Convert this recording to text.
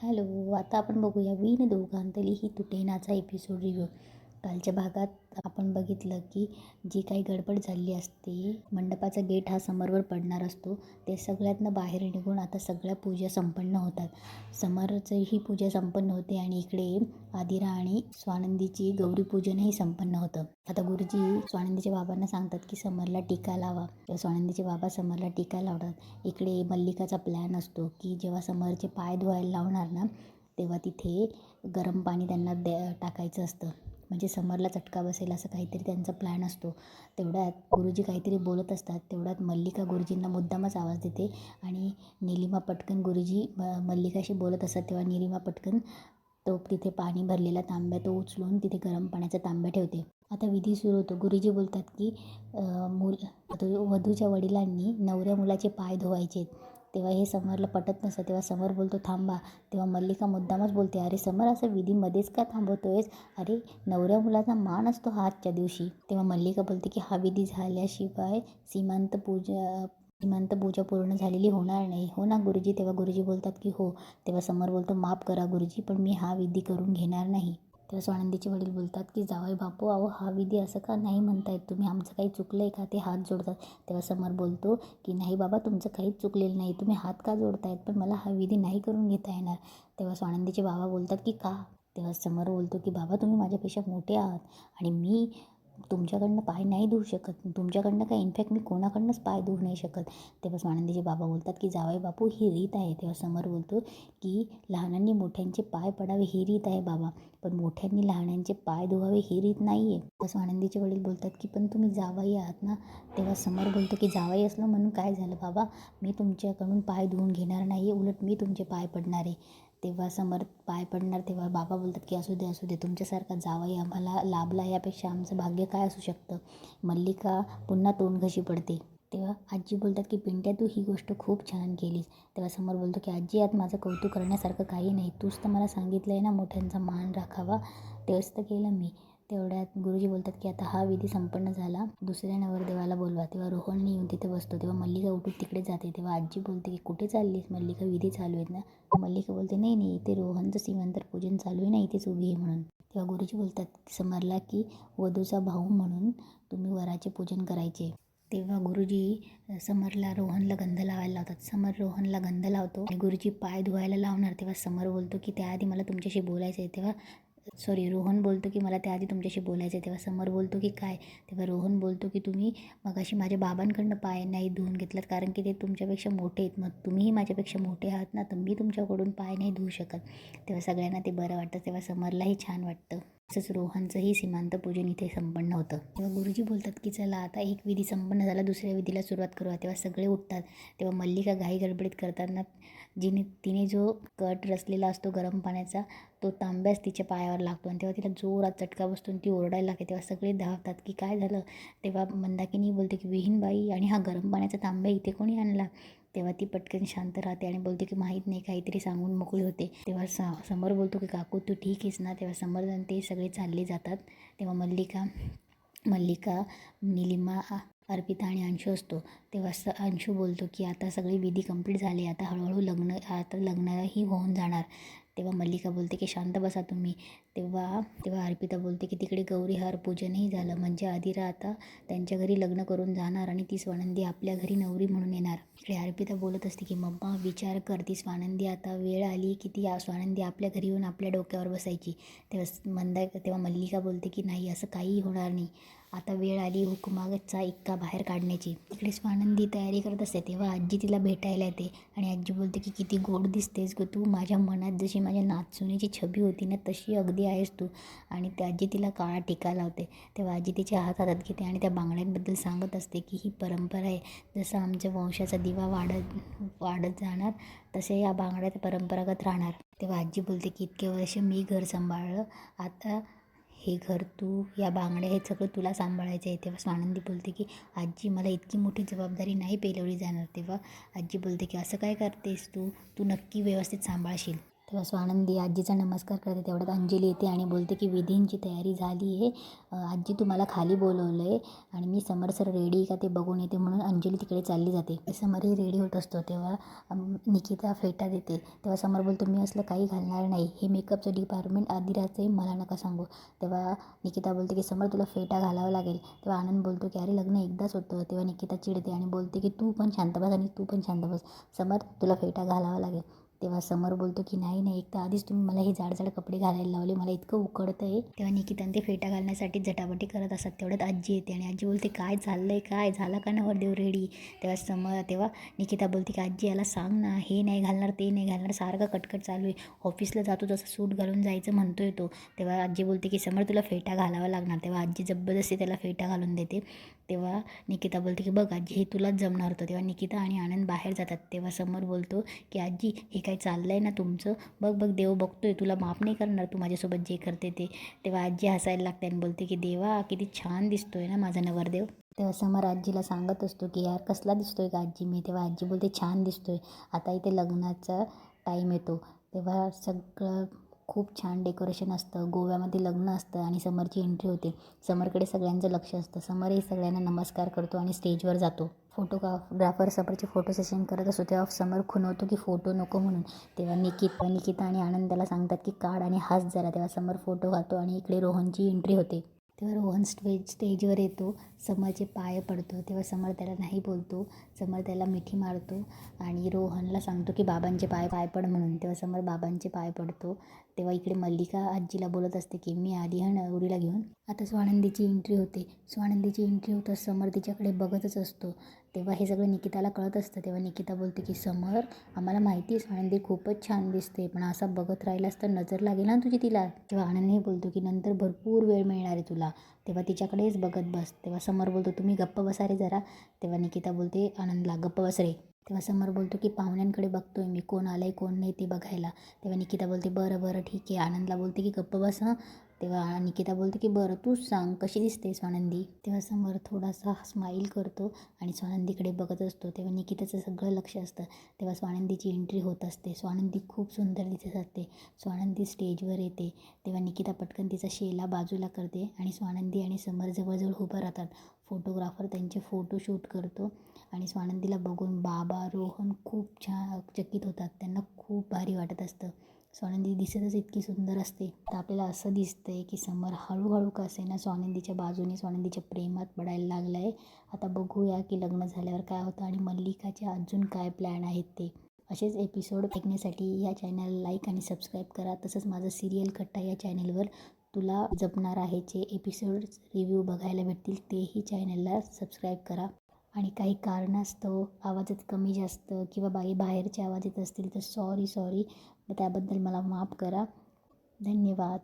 Hello, आता आपण बघूया विण दोघांतली ही तुटेनाचा एपिसोड रिव्ह्यू. कालच्या भागात आपण बघितलं की जी काही गडबड झाली असते, मंडपाचा गेट हा समरवर पडणार असतो, ते सगळ्यातनं बाहेर निघून आता सगळ्या पूजा संपन्न होतात. समरचं ही पूजा संपन्न होते आणि इकडे आदिरा आणि स्वानंदीची गौरीपूजनही संपन्न होतं. आता गुरुजी स्वानंदीच्या बाबांना सांगतात की समरला टीका लावा. तेव्हा स्वानंदीचे बाबा समरला टीका लावतात. इकडे मल्लिकाचा प्लॅन असतो की जेव्हा समरचे पाय धुवायला लावणार ना, तेव्हा तिथे गरम पाणी त्यांना टाकायचं असतं, म्हणजे समरला चटका बसेल असं काहीतरी त्यांचा प्लॅन असतो. तेवढ्यात गुरुजी काहीतरी बोलत असतात. तेवढ्यात मल्लिका गुरुजींना मुद्दामच आवाज देते आणि निलिमा पटकन गुरुजी मल्लिकाशी बोलत असतात तेव्हा निलिमा पटकन तो तिथे पाणी भरलेला तांब्या तो उचलून तिथे गरम पाण्याचा तांब्या ठेवते. आता विधी सुरू होतो. गुरुजी बोलतात की वधूच्या वडिलांनी नवऱ्या मुलाचे पाय धुवायचे. तेव्हा हे समरला पटत नसतं. तेव्हा समर बोलतो थांबा. तेव्हा मल्लिका मुद्दामच बोलते, अरे समर, असं विधीमध्येच का थांबवतोयस? अरे नवऱ्या मुलाचा मान असतो हा आजच्या दिवशी. तेव्हा मल्लिका बोलते की हा विधी झाल्याशिवाय सीमांत पूजा पूर्ण झालेली होणार नाही, हो ना गुरुजी? तेव्हा गुरुजी बोलतात की हो. तेव्हा समर बोलतो, माफ करा गुरुजी, पण मी हा विधी करून घेणार नाही. तेव्हा स्वानंदीचे वडील बोलतात की जावई बापू, अहो हा विधी असं का नाही म्हणतायत तुम्ही? आमचं काही चुकलं आहे का? ते हात जोडतात. तेव्हा समर बोलतो की नाही बाबा, तुमचं काहीच चुकलेलं नाही, तुम्ही हात का जोडतायत, पण मला हा विधी नाही करून घेता येणार. तेव्हा स्वानंदीचे बाबा बोलतात की का? तेव्हा समर बोलतो की बाबा, तुम्ही माझ्यापेक्षा मोठे आहात आणि मी तुमच्याकडनं पाय नाही धुवू शकत. तुमच्याकडनं काय, इनफॅक्ट मी कोणाकडनंच पाय धुवू नाही शकत. तेव्हा स्वानंदीचे बाबा बोलतात की जावई बापू, ही रीत आहे. तेव्हा समर बोलतो की लहानांनी मोठ्यांचे पाय पडावे ही रीत आहे बाबा, पण मोठ्यांनी लहानांचे पाय धुवावे ही रीत नाही आहे. तेव्हा स्वानंदीचे वडील बोलतात की पण तुम्ही जावई आहात ना. तेव्हा समर बोलतो की जावई असलं म्हणून काय झालं बाबा, मी तुमच्याकडून पाय धुवून घेणार नाही, उलट मी तुमचे पाय पडणार आहे. तेव्हा समर पाय पडणार. तेव्हा बाबा बोलतात की असू दे असू दे, तुमच्यासारखा जावई आम्हाला लाभला यापेक्षा आमचं भाग्य काय असू शकतं. मल्लिका पुन्हा तोंडघशी पडते. तेव्हा आजी बोलतात की पिंट्या, तू ही गोष्ट खूप छान केलीस. तेव्हा समर बोलतो की आजी, यात माझं कौतुक करण्यासारखं काही नाही, तूच तर मला सांगितलं आहे ना मोठ्यांचा मान राखावा, तेच तर केलं मी. तेवढ्यात गुरुजी बोलतात की आता हा विधी संपन्न झाला, दुसऱ्या नवरदेवाला बोलवा. तेव्हा रोहनने येऊन तिथे बसतो. तेव्हा मल्लिका उठून तिकडे जाते. तेव्हा आजी बोलते की कुठे चाललीस मल्लिका, विधी चालू आहेत ना? मल्लिका बोलते नाही नाही, इथे रोहनचं सीमंतर पूजन चालू आहे ना, इथेच उभी आहे म्हणून. तेव्हा गुरुजी बोलतात समरला की वधूचा भाऊ म्हणून तुम्ही वराचे पूजन करायचे. तेव्हा गुरुजी समरला रोहनला गंध लावायला लावतात. समर रोहनला गंध लावतो आणि गुरुजी पाय धुवायला लावणार. तेव्हा समर बोलतो की त्याआधी मला तुमच्याशी बोलायचं आहे. तेव्हा रोहन बोलतो की मला त्याआधी तुमच्याशी बोलायचं आहे. तेव्हा समर बोलतो की काय? तेव्हा रोहन बोलतो की तुम्ही मगाशी माझ्या बाबांकडनं पाय नाही धुवून घेतलात, कारण की ते तुमच्यापेक्षा मोठे आहेत, मग तुम्हीही माझ्यापेक्षा मोठे आहात ना, तर मी तुमच्याकडून पाय नाही धुवू शकत. तेव्हा सगळ्यांना ते बरं वाटतं. तेव्हा समरलाही छान वाटतं. तसंच रोहनचंही सीमांत पूजन इथे संपन्न होतं. तेव्हा गुरुजी बोलतात की चला आता एक विधी संपन्न झाला, दुसऱ्या विधीला सुरुवात करूया. तेव्हा सगळे उठतात. तेव्हा मल्लिका घाई गडबडीत करताना तिने जो कट रचलेला असतो गरम पाण्याचा, तो तांब्याच तिच्या पायावर लागतो आणि तेव्हा तिला जोरात चटका बसतो आणि ती ओरडायला लागते. तेव्हा सगळे धावतात की काय झालं. तेव्हा मंदाकिनी बोलते की विहीनबाई, आणि हा गरम पाण्याचा तांब्या इथे कोणी आणला? तेव्हा ती पटकन शांत राहते आणि बोलते की माहीत नाही, काहीतरी सांगून मोकळी होते. तेव्हा समर बोलतो की काकू तू ठीक आहेस ना? तेव्हा समर ते सगळे चालले जातात. तेव्हा मल्लिका, निलिमा, अर्पिता आणि अंशू असतो. तेव्हा अंशू बोलतो की आता सगळे विधी कंप्लीट झाले, आता हळूहळू लग्नही होऊन जाणार. तेव्हा मल्लिका बोलते की शांत बसा तुम्ही. तेव्हा अर्पिता बोलते की तिकडे गौरीहार पूजनही झालं, म्हणजे आदिरा आता त्यांच्या घरी लग्न करून जाणार आणि ती स्वानंदी आपल्या घरी नवरी म्हणून येणार. इकडे अर्पिता बोलत असते की मम्मा विचार कर, ती स्वानंदी आता वेळ आली की ती स्वानंदी आपल्या घरी येऊन आपल्या डोक्यावर बसायची. तेव्हा मल्लिका बोलते की नाही, असं काहीही होणार नाही, आता वेळ आली हुकमाचा इक्का बाहेर काढण्याची. इकडे स्वानंदी तयारी करत असते. तेव्हा आजी तिला भेटायला येते आणि आजी बोलते की किती गोड दिसतेस ग तू, माझ्या मनात जशी माझ्या नाचुनीची छबी होती ना, तशी अगदी आहेस तू. आणि त्या आजी तिला काळा टिका लावते. तेव्हा आजी तिच्या हातात घेते आणि त्या बांगड्यांबद्दल सांगत असते की ही परंपरा आहे, जसं आमच्या वंशाचा दिवा वाढत जाणार तसे या बांगड्या परंपरागत राहणार. तेव्हा आजी बोलते की इतके वर्ष मी घर सांभाळलं, आता हे घर तू, या बांगड्या, हे सगळं तुला सांभाळायचं आहे. तेव्हा स्वानंदी बोलते की आजी मला इतकी मोठी जबाबदारी नाही पेलवली जाणार. तेव्हा आजी बोलते की असं काय करतेस तू नक्की व्यवस्थित सांभाळशील. तेव्हा स्वानंदी आजीचा नमस्कार करते. तेवढ्यात अंजली येते आणि बोलते की विधींची तयारी झाली आहे, आजी तुम्हाला खाली बोलवलं आहे आणि मी समर सर रेडी का ते बघून येते, म्हणून अंजली तिकडे चालली जाते. समरही रेडी होत असतो. तेव्हा निकिता फेटा देते. तेव्हा समर बोलतो मी असलं काही घालणार नाही, हे मेकअपचं डिपार्टमेंट आदिराचं आहे, मला नका सांगू. तेव्हा निकिता बोलते की समर तुला फेटा घालावा लागेल. तेव्हा आनंद बोलतो की अरे लग्न एकदाच होतं. तेव्हा निकिता चिडते आणि बोलते की तू पण शांत बस आणि तू पण शांत बस, समर तुला फेटा घालावा लागेल. तेव्हा समर बोलतो की नाही नाही, एक तर आधीच तुम्ही मला हे जाड कपडे घालायला लावले, मला इतकं उकडतं आहे. तेव्हा निकिता ते फेटा घालण्यासाठी झटापटी करत असतात. तेवढ्यात आजी येते आणि आजी बोलते काय चाललं आहे, काय झाला का नवरदेव रेडी. तेव्हा निकिता बोलते की आजी याला सांग ना, हे नाही घालणार ते नाही घालणार, सारखं कटकट चालू आहे, ऑफिसला जातो तसं सूट घालून जायचं म्हणतोय तो. तेव्हा आजी बोलते की समर तुला फेटा घालावा लागणार. तेव्हा आजी जबरदस्ती त्याला फेटा घालून देते. तेव्हा निकिता बोलते की बघ आजी हे तुलाच जमणार होतं. तेव्हा निकिता आणि आनंद बाहेर जातात. तेव्हा समर बोलतो की आजी हे काय चाललं आहे ना तुमचं, बघ देव बघतोय, तुला माफ नाही करणार तू माझ्यासोबत जे करते ते. तेव्हा आजी हसायला लागते आणि बोलते की देवा किती छान दिसतोय ना माझा नवरदेव. तेव्हा समर आजीला सांगत असतो की यार कसला दिसतोय का आजी मी. तेव्हा आजी बोलते छान दिसतोय, आता इथे लग्नाचा टाईम येतो. तेव्हा सगळं खूप छान डेकोरेशन असतं, गोव्यामध्ये लग्न असतं आणि समरची एंट्री होते. समरकडे सगळ्यांचं लक्ष असतं. समरही सगळ्यांना नमस्कार करतो आणि स्टेजवर जातो. फोटोग्राफर समरचे फोटो सेशन करत असतो. तेव्हा समर खुणवतो की फोटो नको म्हणून. तेव्हा निकिता आणि आनंद त्याला सांगतात की काढ आणि हस जरा. तेव्हा समर फोटो घालतो आणि इकडे रोहनची एंट्री होते. तेव्हा रोहन स्टेजवर येतो, समरचे पाय पडतो. तेव्हा समर त्याला नाही बोलतो. समर त्याला मिठी मारतो आणि रोहनला सांगतो की बाबांचे पाय पड म्हणून. तेव्हा समर बाबांचे पाय पडतो. तेव्हा इकडे मल्लिका आजीला बोलत असते की मी आली नवरीला घेऊन. आता स्वानंदीची एंट्री होते. स्वानंदीची एंट्री होताच समर तिच्याकडे बघतच असतो. तेव्हा हे सगळं निकिताला कळत असतं. तेव्हा निकिता बोलते की समर आम्हाला माहिती आहे स्वानंदी खूपच छान दिसते, पण असं बघत राहिलास तर नजर लागेल ना तुझी तिला. तेव्हा आनंदही बोलतो की नंतर भरपूर वेळ मिळणार आहे तुला, तेव्हा तिच्याकडेच बघत बस. तेव्हा समर बोलतो तुम्ही गप्प बसा रे जरा. तेव्हा निकिता बोलते आनंदला गप्प बस रे. तेव्हा समर बोलतो की पाहुण्यांकडे बघतोय मी, कोण आलं आहे कोण नाही ते बघायला. तेव्हा निकिता बोलते बरं ठीक आहे. आनंदला बोलते की गप्प बस हां. तेव्हा निकिता बोलते की बरं तूच सांग कशी दिसते स्वानंदी. तेव्हा समर थोडासा स्माईल करतो आणि स्वानंदीकडे बघत असतो. तेव्हा निकिताचं सगळं लक्ष असतं. तेव्हा स्वानंदीची एंट्री होत असते. स्वानंदी खूप सुंदर दिसत असते. स्वानंदी स्टेजवर येते. तेव्हा निकिता पटकन तिचा शेला बाजूला करते आणि स्वानंदी आणि समर जवळजवळ उभं राहतात. फोटोग्राफर त्यांचे फोटो शूट करतो आणि स्वानंदीला बघून बाबा रोहन खूप छान चकित होतात. त्यांना खूप भारी वाटत असतं. स्वानंदी दिसतच इतकी सुंदर असते. तर आपल्याला असं दिसतंय की समर हळूहळू का असेना स्वानंदीच्या बाजूने स्वानंदीच्या प्रेमात पडायला लागला आहे. आता बघूया की लग्न झाल्यावर काय होतं आणि मल्लिकाचे अजून काय प्लॅन आहेत ते. असेच एपिसोड ऐकण्यासाठी या चॅनलला लाईक आणि सबस्क्राईब करा. तसंच माझं सिरियल कट्टा या चॅनलवर तुला जपणार आहेचे एपिसोड्स रिव्ह्यू बघायला भेटतील, तेही चॅनलला सबस्क्राईब करा. आणि काही कारणास्तव आवाजात कमी जास्त किंवा बाहेरचे आवाज येत असतील तर सॉरी त्याबद्दल मला माफ करा. धन्यवाद.